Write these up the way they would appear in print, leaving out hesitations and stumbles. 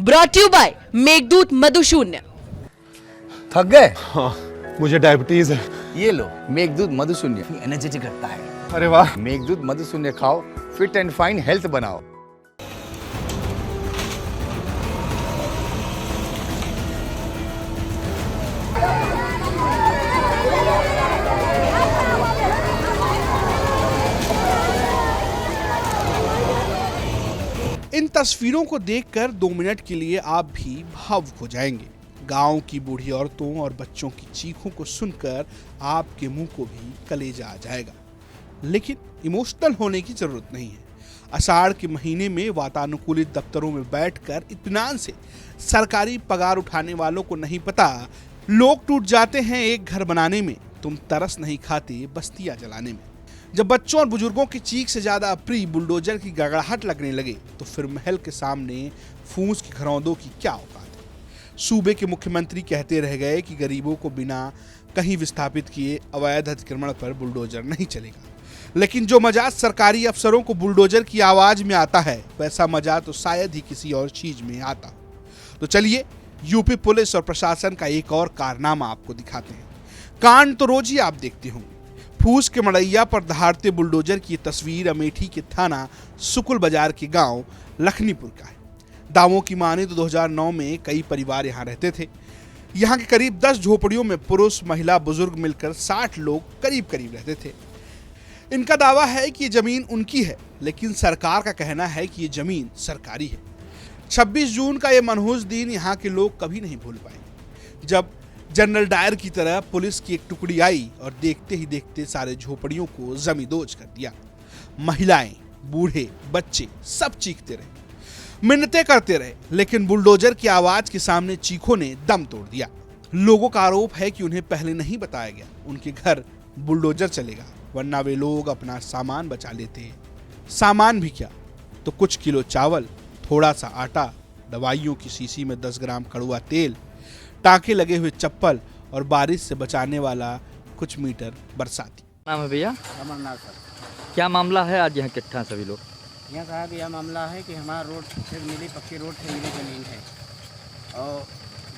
Brought you by Meghdoot Madhushunya. थक गए? हाँ, मुझे डायबिटीज है। ये लो मेघदूत मधुशून्य, एनर्जेटिक रखता है। अरे वाह। मेघदूत मधुशून्य खाओ, फिट एंड फाइन हेल्थ बनाओ। इन तस्वीरों को देखकर 2 मिनट के लिए आप भी भावुक हो जाएंगे। गांव की बूढ़ी औरतों और बच्चों की चीखों को सुनकर आपके मुंह को भी कलेजा आ जाएगा। लेकिन इमोशनल होने की जरूरत नहीं है। आषाढ़ के महीने में वातानुकूलित दफ्तरों में बैठकर इत्मीनान से सरकारी पगार उठाने वालों को नहीं पता लोग टूट जाते हैं एक घर बनाने में, तुम तरस नहीं खाते बस्तियां जलाने में। जब बच्चों और बुजुर्गों की चीख से ज्यादा अप्रिय बुलडोजर की गड़गड़ाहट लगने लगे तो फिर महल के सामने फूस की घरौंदों की क्या औकात है। सूबे के मुख्यमंत्री कहते रह गए कि गरीबों को बिना कहीं विस्थापित किए अवैध अतिक्रमण पर बुलडोजर नहीं चलेगा, लेकिन जो मजा सरकारी अफसरों को बुलडोजर की आवाज में आता है वैसा मजा तो शायद ही किसी और चीज में आता हो। तो चलिए यूपी पुलिस और प्रशासन का एक और कारनामा आपको दिखाते हैं। कांड तो रोज ही आप देखते होंगे। फूस के मड़ैया पर दहाड़ते बुलडोजर की तस्वीर अमेठी के थाना सुकुल बाजार के गांव लखनीपुर का है। दावों की माने तो 2009 में कई परिवार यहां रहते थे। यहां के करीब 10 झोपड़ियों में पुरुष महिला बुजुर्ग मिलकर 60 लोग करीब करीब रहते थे। इनका दावा है कि ये जमीन उनकी है, लेकिन सरकार का कहना है कि ये जमीन सरकारी है। 26 जून का ये मनहूस दिन यहाँ के लोग कभी नहीं भूल पाएंगे, जब जनरल डायर की तरह पुलिस की एक टुकड़ी आई और देखते ही देखते सारे झोपड़ियों को जमींदोज कर दिया। महिलाएं, बूढ़े, बच्चे सब चीखते रहे, मिन्नतें करते रहे, लेकिन बुलडोजर की आवाज के सामने चीखों ने दम तोड़ दिया। लोगों का आरोप है कि उन्हें पहले नहीं बताया गया उनके घर बुलडोजर चलेगा, वरना वे लोग अपना सामान बचा लेते। सामान भी क्या, तो कुछ किलो चावल, थोड़ा सा आटा, दवाइयों की शीशी में 10 ग्राम कड़वा तेल, टाँके लगे हुए चप्पल और बारिश से बचाने वाला कुछ मीटर बरसाती। नाम है भैया? अमरनाथ सर। क्या मामला है आज यहाँ इकट्ठा सभी लोग? यहाँ साहब यह मामला है कि हमारा रोड से मिली, पक्की रोड से मिली ज़मीन है और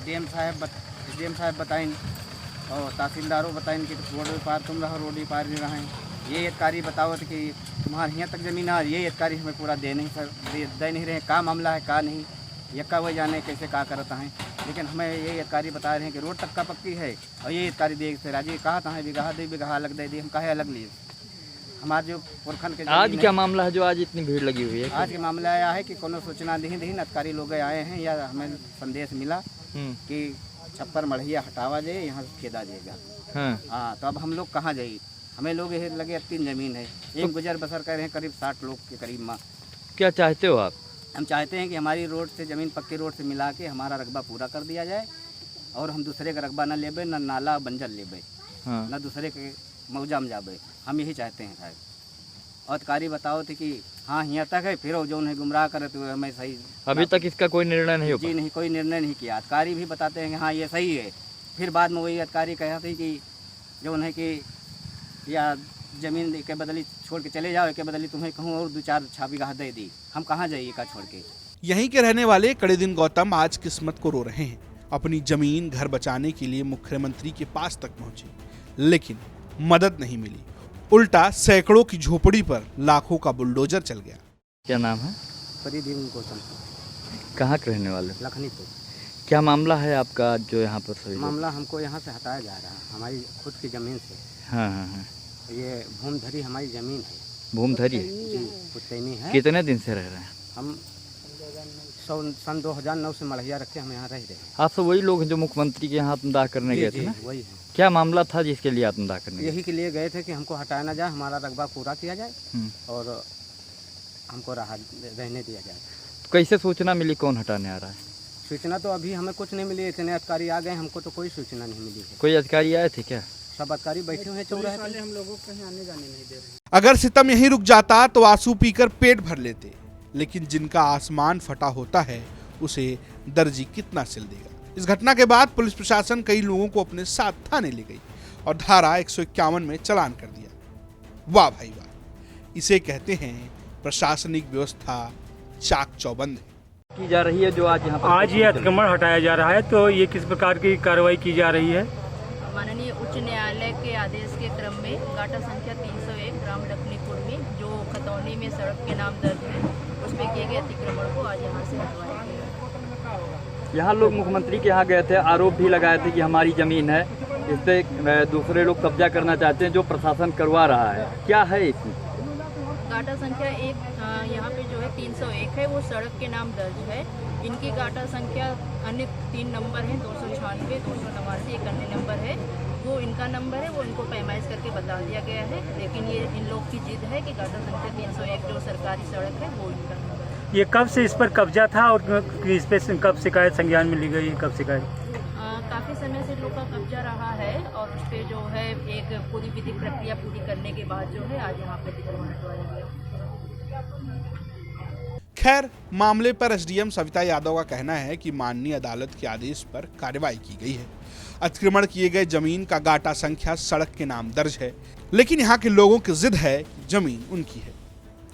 डीएम साहब बताएं और तहसीलदारों बताएं कि रोड भी पार तुम रहो, रोड भी पार नहीं रहे। ये अधिकारी बताओ कि तुम्हारे यहाँ तक ज़मीन है, ये अधिकारी हमें पूरा दे नहीं रहे। का मामला है का नहीं, यक्का वही जाने कैसे का करता है, लेकिन हमें ये अधिकारी बता रहे हैं कि रोड तक का पक्की है और ये अधिकारी देख से राजी कहा था बिगहा अलग दे दी, हम कहे अलग लिए। हमारे जो पुरखन के आज क्या मामला है जो आज इतनी भीड़ लगी हुई है? आज के मामला आया है कि कोनो सूचना दी अधिकारी लोग आए हैं या हमें संदेश मिला कि छप्पर मढ़िया हटावा जाए, यहाँ से खेदा जाएगा। हाँ, तो अब हम लोग कहाँ जाइए? हमें लोग ये लगे 3 जमीन है, एक गुजर बसर कर रहे हैं करीब 60 लोग के करीब माँ। क्या चाहते हो आप? हम चाहते हैं कि हमारी रोड से ज़मीन पक्की रोड से मिला के हमारा रकबा पूरा कर दिया जाए और हम दूसरे का रकबा न लेबे, न नाला बंजर लेबे, न दूसरे के मौजा में जाबे। हम यही चाहते हैं साहब। और अधिकारी बताओ थे कि हाँ यहाँ तक है, फिर जो उन्हें गुमराह करे तो हमें सही। अभी तक इसका कोई निर्णय नहीं हो? जी नहीं, कोई निर्णय नहीं किया। अधिकारी भी बताते हैं कि हाँ ये सही है, फिर बाद में वही अधिकारी कहते थे कि जो उन्हें कि या ज़मीन के बदली छोड़ के चले जाओ, के बदली तुम्हें कहूँ और 2-4 छापी गाह दे दी, हम कहाँ जाइए का छोड़ के। यहीं के रहने वाले कड़े दिन गौतम आज किस्मत को रो रहे हैं। अपनी जमीन घर बचाने के लिए मुख्यमंत्री के पास तक पहुंचे, लेकिन मदद नहीं मिली। उल्टा सैकड़ों की झोपड़ी पर लाखों का बुलडोजर चल गया। क्या नाम है? परिधि गौतम। कहाँ के रहने वाले? लखनीपुर। क्या मामला है आपका जो यहाँ पर सभी? मामला हमको यहाँ से हटाया जा रहा है, हमारी खुद की ज़मीन से। हाँ हाँ हाँ। ये भूमधरी हमारी ज़मीन है। भूमधरी जी, पुश्तैनी है। कितने दिन से रह रहे हैं? हम सन 2009 से मढ़िया रखे हम यहाँ रह रहे हैं। आप सब वही लोग हैं जो मुख्यमंत्री के यहाँ आत्मदाह करने गए थे ना? वही है। क्या मामला था जिसके लिए आत्मदाह करने गए? यही के लिए गए थे कि हमको हटाया ना जाए, हमारा रकबा पूरा किया जाए और हमको रहने दिया जाए। तो कैसे सूचना मिली, कौन हटाने आ रहा है? सूचना तो अभी हमें कुछ नहीं मिली, इतने अधिकारी आ गए, हमको तो कोई सूचना नहीं मिली है। कोई अधिकारी आए थे क्या? सब अधिकारी बैठे हुए चौराहे पे, हम लोगों को कहीं आने जाने नहीं दे रहे। अगर सितम यहीं रुक जाता तो आंसू पीकर पेट भर लेते, लेकिन जिनका आसमान फटा होता है उसे दर्जी कितना सिल देगा। इस घटना के बाद पुलिस प्रशासन कई लोगों को अपने साथ थाने ले गई और धारा 151 में चालान कर दिया। वाह भाई वाह, इसे कहते हैं प्रशासनिक व्यवस्था चाक चौबंद है। की जा रही है जो आज यहाँ पर आज ये अतिक्रमण हटाया जा रहा है, तो ये किस प्रकार की कार्रवाई की जा रही है? माननीय उच्च न्यायालय के आदेश के क्रम में गाटा संख्या 301 ग्राम लखनीपुर में जो खतौनी में सड़क के नाम दर्ज है उस पे किए गए अतिक्रमण को आज यहाँ से हटवाया गया। यहाँ लोग मुख्यमंत्री के यहाँ गए थे, आरोप भी लगाए थे कि हमारी जमीन है, इस पे दूसरे लोग कब्जा करना चाहते हैं जो प्रशासन करवा रहा है, क्या है इसमें? गाटा संख्या एक यहाँ पे जो है 301 है वो सड़क के नाम दर्ज है। इनकी गाटा संख्या अन्य 3 नंबर हैं, 296, 289, एक अन्य नंबर है, वो इनका नंबर है, वो इनको पैमाइश करके बता दिया गया है। लेकिन ये इन लोग की जिद है कि गाटा संख्या 301 जो सरकारी सड़क है वो इनका नंबर है। ये कब से इस पर कब्जा था और इस पे कब शिकायत संज्ञान में ली गई, कब शिकायत? काफ़ी समय से लोग का कब्जा रहा है और उस पर जो है एक पूरी विधिक प्रक्रिया पूरी करने के बाद जो है आज यहाँ पे अतिक्रमण हटवाया गया। खैर, मामले पर एसडीएम सविता यादव का कहना है कि माननीय अदालत के आदेश पर कार्रवाई की गई है। अतिक्रमण किए गए जमीन का गाटा संख्या सड़क के नाम दर्ज है, लेकिन यहाँ के लोगों की जिद है कि जमीन उनकी है।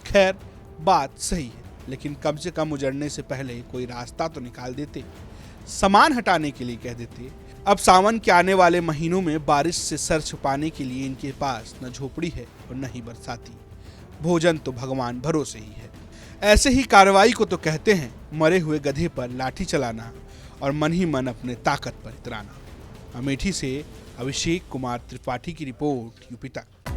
खैर, बात सही है, लेकिन कम से कम उजड़ने से पहले कोई रास्ता तो निकाल देते, सामान हटाने के लिए कह देते। अब सावन के आने वाले महीनों में बारिश से सर छुपाने के लिए इनके पास न झोपड़ी है और न ही बरसाती। भोजन तो भगवान भरोसे ही है। ऐसे ही कार्रवाई को तो कहते हैं मरे हुए गधे पर लाठी चलाना और मन ही मन अपने ताकत पर इतराना। अमेठी से अभिषेक कुमार त्रिपाठी की रिपोर्ट, यूपी तक।